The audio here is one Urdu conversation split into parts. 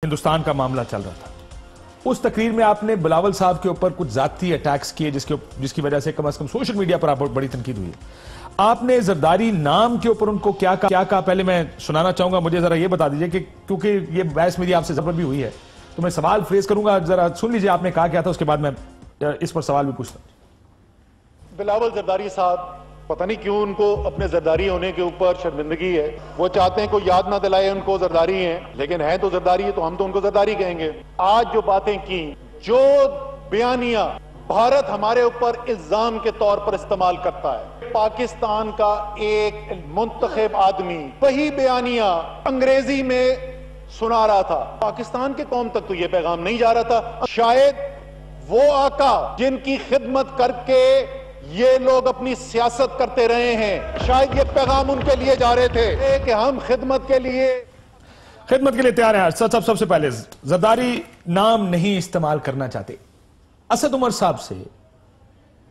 ہندوستان کا معاملہ چل رہا تھا اس تقریر میں آپ نے بلاول صاحب کے اوپر کچھ ذاتی اٹیکس کیے جس کی وجہ سے کم از کم سوشل میڈیا پر آپ بڑی تنقید ہوئی ہے۔ آپ نے زرداری نام کے اوپر ان کو کیا کہا پہلے میں سنانا چاہوں گا، مجھے ذرا یہ بتا دیجئے کہ کیونکہ یہ بحث میری آپ سے زبر بھی ہوئی ہے تو میں سوال فریز کروں گا، ذرا سن لیجئے آپ نے کہا کیا تھا، اس کے بعد میں اس پر سوال بھی پوچھتا ہوں۔ بلاول زرداری صاحب پتہ نہیں کیوں ان کو اپنے زرداری ہونے کے اوپر شرمندگی ہے، وہ چاہتے ہیں کوئی یاد نہ دلائے ان کو زرداری ہیں، لیکن ہیں تو زرداری ہے تو ہم تو ان کو زرداری کہیں گے۔ آج جو باتیں کی، جو بیانیہ بھارت ہمارے اوپر الزام کے طور پر استعمال کرتا ہے، پاکستان کا ایک منتخب آدمی وہی بیانیہ انگریزی میں سنا رہا تھا، پاکستان کے قوم تک تو یہ پیغام نہیں جا رہا تھا۔ شاید وہ آقا جن کی خدمت کر کے یہ لوگ اپنی سیاست کرتے رہے ہیں، شاید یہ پیغام ان کے لیے جا رہے تھے کہ ہم خدمت کے لیے تیار ہیں۔ سب سے پہلے زرداری نام نہیں استعمال کرنا چاہتے۔ اسد عمر صاحب سے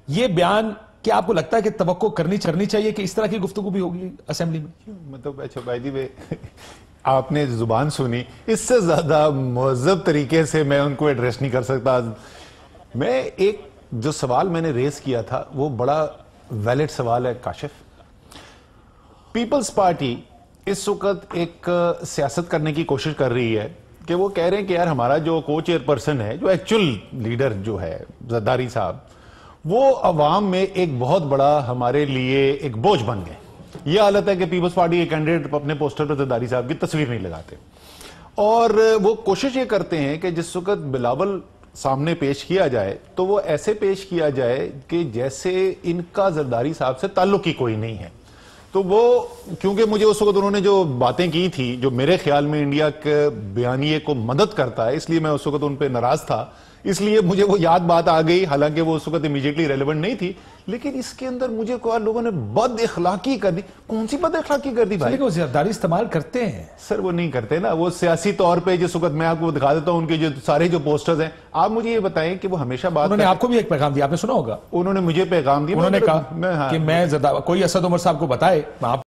یہ بیان کیا آپ کو لگتا ہے کہ توقع کرنی چاہیے کہ اس طرح کی گفتگو بھی ہوگی اسمبلی میں؟ مطلب اچھا بھائی آپ نے زبان سنی، اس سے زیادہ مہذب طریقے سے میں ان کو ایڈریس نہیں کر سکتا۔ میں ایک جو سوال میں نے ریز کیا تھا وہ بڑا ویلڈ سوال ہے کاشف۔ پیپلز پارٹی اس وقت ایک سیاست کرنے کی کوشش کر رہی ہے کہ وہ کہہ رہے ہیں کہ یار ہمارا جو کو چیئر پرسن ہے، جو ایکچول لیڈر جو ہے زرداری صاحب، وہ عوام میں ایک بہت بڑا ہمارے لیے ایک بوجھ بن گئے۔ یہ حالت ہے کہ پیپلز پارٹی کے کینڈیڈیٹ اپنے پوسٹر پر زرداری صاحب کی تصویر نہیں لگاتے، اور وہ کوشش یہ کرتے ہیں کہ جس وقت بلاول سامنے پیش کیا جائے تو وہ ایسے پیش کیا جائے کہ جیسے ان کا زرداری صاحب سے تعلق ہی کوئی نہیں ہے۔ تو وہ کیونکہ مجھے اس وقت انہوں نے جو باتیں کی تھی جو میرے خیال میں انڈیا کے بیانیے کو مدد کرتا ہے، اس لیے میں اس وقت ان پہ ناراض تھا، اس لیے مجھے وہ یاد بات آ گئی، حالانکہ وہ اس وقت امیجیٹلی ریلیونٹ نہیں تھی، لیکن اس کے اندر مجھے کوئی لوگوں نے بد اخلاقی کر دی۔ کون سی بد اخلاقی کر دی بھائی؟ لیکن وہ زرداری استعمال کرتے ہیں سر، وہ نہیں کرتے نا، وہ سیاسی طور پہ جس وقت میں آپ کو دکھا دیتا ہوں ان کے جو سارے جو پوسٹرز ہیں، آپ مجھے یہ بتائیں کہ وہ ہمیشہ بات انہوں نے آپ کو بھی ایک پیغام دیا، آپ نے سنا ہوگا، انہوں نے مجھے پیغام دیا، انہوں نے کہا کہ میں کوئی اسد عمر صاحب کو بتائے